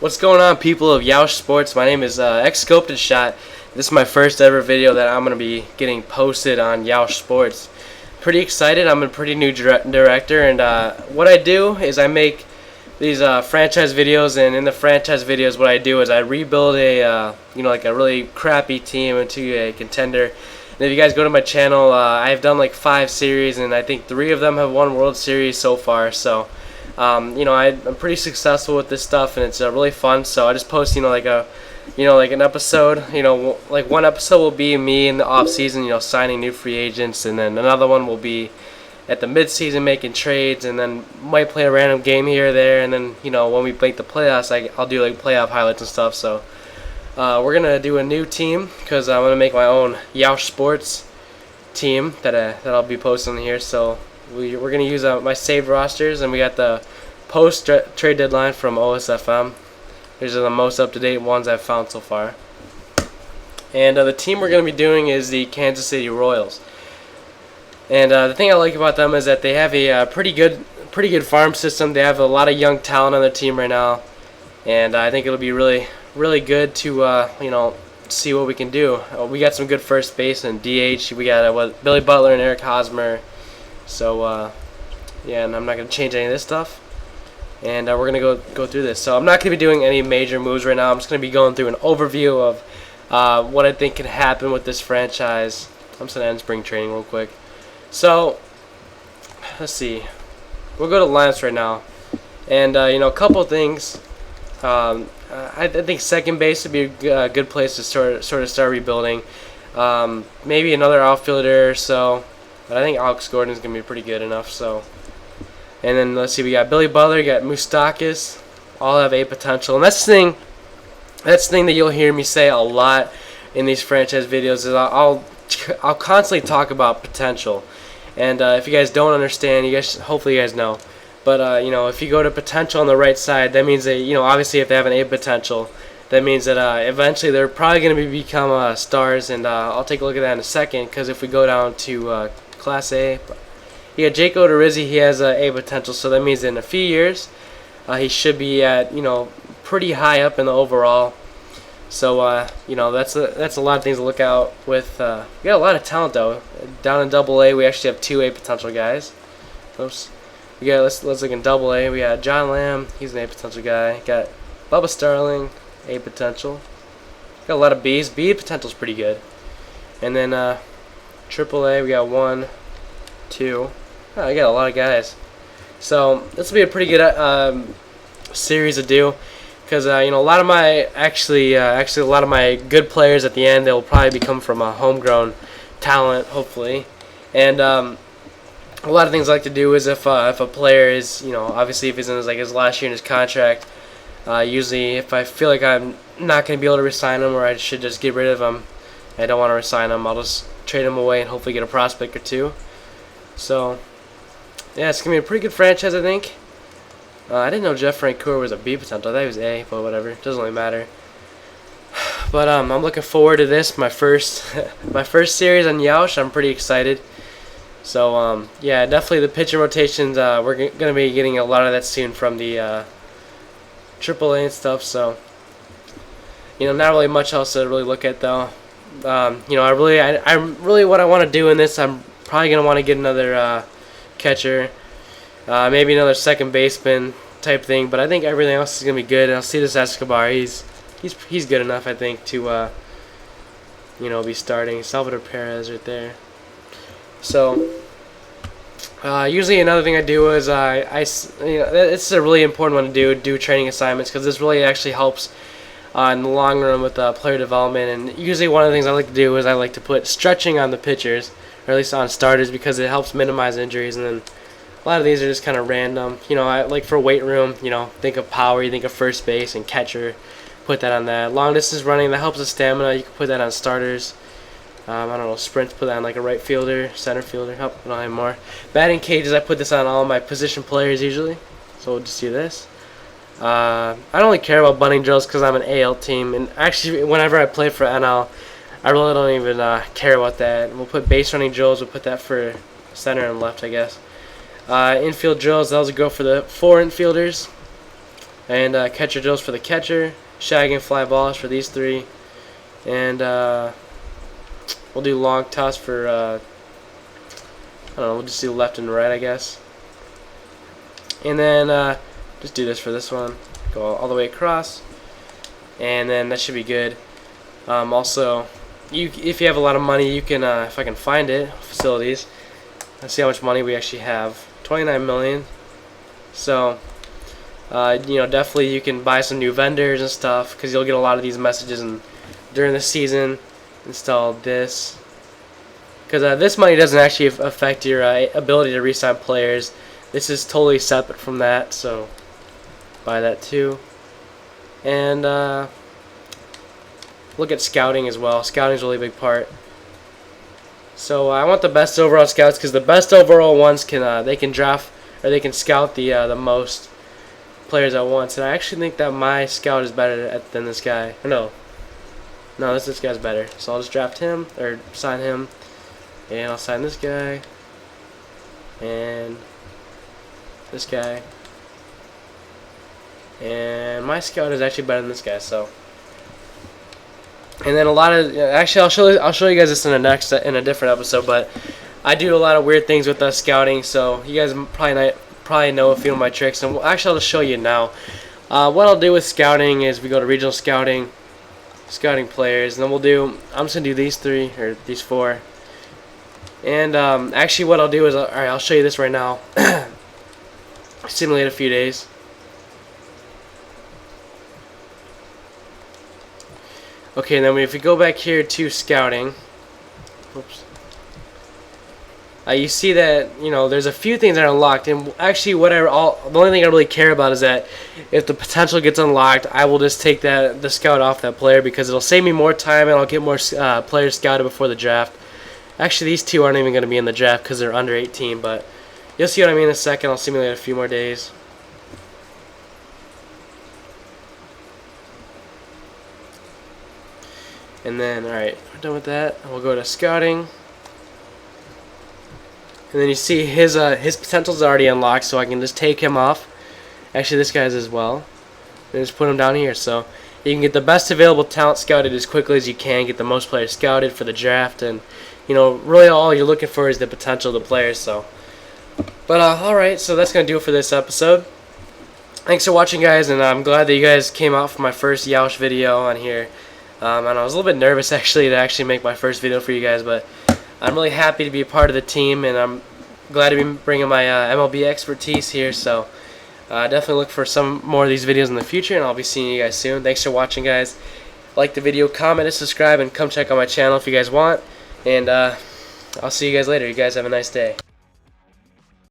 What's going on, people of Yeousch Sports? My name is xScopedAndShot's. This is my first ever video that I'm going to be getting posted on Yeousch Sports. Pretty excited. I'm a pretty new director, and what I do is I make these franchise videos, and in the franchise videos what I do is I rebuild a like a really crappy team into a contender. And if you guys go to my channel, I've done like 5 series, and I think 3 of them have won World Series so far. So I'm pretty successful with this stuff, and it's really fun. So I just post like an episode. Like one episode will be me in the off season, signing new free agents, and then another one will be at the mid season making trades, and then might play a random game here or there, and then when we make the playoffs, I'll do like playoff highlights and stuff. So we're gonna do a new team because I'm gonna make my own Yeousch Sports team that I'll be posting here. So we're going to use my saved rosters, and we got the post-trade deadline from OSFM. These are the most up-to-date ones I've found so far. And the team we're going to be doing is the Kansas City Royals. And the thing I like about them is that they have a pretty good farm system. They have a lot of young talent on their team right now, and I think it'll be really good to see what we can do. We got some good first base and DH. We got Billy Butler and Eric Hosmer. So yeah, and I'm not going to change any of this stuff, and we're going to go through this. So I'm not going to be doing any major moves right now. I'm just going to be going through an overview of what I think can happen with this franchise. I'm just going to end spring training real quick. So let's see, we'll go to Alliance right now, and a couple of things. I think second base would be a good place to sort of start rebuilding. Maybe another outfielder or so. But I think Alex Gordon's going to be pretty good enough. So, and then let's see, we got Billy Butler, got Moustakas, all have A potential. And that's the thing that you'll hear me say a lot in these franchise videos is I'll constantly talk about potential. And if you guys don't understand, hopefully you guys know. But if you go to potential on the right side, that means that obviously if they have an A potential, that means that eventually they're probably going to become stars. And I'll take a look at that in a second, because if we go down to Class A, yeah, Jake Odorizzi, he has A potential, so that means in a few years he should be at pretty high up in the overall. So that's a lot of things to look out with. We got a lot of talent though. Down in Double A, we actually have 2 A potential guys. Oops. We got let's look in Double A. We got John Lamb, he's an A potential guy. Got Bubba Starling, A potential. Got a lot of B's. B potential's pretty good. And then Triple A, we got 1, 2. Oh, we got a lot of guys. So this will be a pretty good series to do, because a lot of my actually a lot of my good players at the end, they'll probably become from a homegrown talent, hopefully. And a lot of things I like to do is if a player is obviously if he's in his last year in his contract, usually if I feel like I'm not going to be able to re-sign him, or I should just get rid of him, I don't want to re-sign him, I'll just trade him away and hopefully get a prospect or 2. So yeah, it's gonna be a pretty good franchise, I think. I didn't know Jeff Francoeur was a B potential. I thought he was A, but whatever, it doesn't really matter. But I'm looking forward to this, my first series on Yeousch. I'm pretty excited. So yeah, definitely the pitching rotations, we're gonna be getting a lot of that soon from the AAA and stuff. So not really much else to really look at though. I really what I want to do in this, I'm probably gonna want to get another catcher, maybe another second baseman type thing. But I think everything else is gonna be good. And I'll see this Escobar. He's good enough, I think, to be starting. Salvador Perez right there. So usually another thing I do is it's a really important one to do training assignments, because this really actually helps in the long run with player development. And usually one of the things I like to do is I like to put stretching on the pitchers, or at least on starters, because it helps minimize injuries. And then a lot of these are just kind of random. I like for weight room, think of power, you think of first base and catcher, put that on that. Long distance running, that helps with stamina, you can put that on starters. I don't know, sprints, put that on like a right fielder, center fielder, I don't have more. Batting cages, I put this on all my position players usually. So we'll just do this. I don't really care about bunting drills because I'm an AL team, and actually whenever I play for NL, I really don't even care about that. We'll put base running drills, we'll put that for center and left, I guess. Infield drills, those will go for the 4 infielders. and catcher drills for the catcher, shag and fly balls for these 3, and we'll do long toss for I don't know, we'll just do left and right, I guess. And then just do this for this one, go all the way across, and then that should be good. Also, if you have a lot of money, you can, if I can find it, facilities. Let's see how much money we actually have. 29 million. So, you know, definitely you can buy some new vendors and stuff, because you'll get a lot of these messages during the season. Install this, because this money doesn't actually affect your ability to re-sign players. This is totally separate from that, so buy that too. And look at scouting as well. Scouting is a really big part. So I want the best overall scouts, because the best overall ones they can draft, or they can scout the most players at once. And I actually think that my scout is better than this guy. Or no, this guy's better. So I'll just draft him, or sign him, and I'll sign this guy, and this guy, and my scout is actually better than this guy. So, and then a lot of, actually I'll show you guys this in a different episode, but I do a lot of weird things with scouting, so you guys probably know a few of my tricks, and actually I'll just show you now. What I'll do with scouting is we go to regional scouting players, and then I'm just gonna do these 3 or these 4. And actually what I'll do is, alright, I'll show you this right now. Simulate a few days. Okay, and then if we go back here to scouting, oops, you see that, you know, there's a few things that are unlocked, and actually the only thing I really care about is that if the potential gets unlocked, I will just take the scout off that player, because it'll save me more time and I'll get more players scouted before the draft. Actually, these 2 aren't even going to be in the draft because they're under 18, but you'll see what I mean in a second. I'll simulate a few more days. And then, alright, we're done with that. We'll go to scouting. And then you see his potential's already unlocked, so I can just take him off. Actually, this guy's as well. And just put him down here. So you can get the best available talent scouted as quickly as you can, get the most players scouted for the draft, and you know, really all you're looking for is the potential of the players. So, but alright, so that's gonna do it for this episode. Thanks for watching, guys, and I'm glad that you guys came out for my first Yeousch video on here. And I was a little bit nervous actually to make my first video for you guys, but I'm really happy to be a part of the team, and I'm glad to be bringing my MLB expertise here. So definitely look for some more of these videos in the future, and I'll be seeing you guys soon. Thanks for watching, guys. Like the video, comment, and subscribe, and come check out my channel if you guys want. And I'll see you guys later. You guys have a nice day.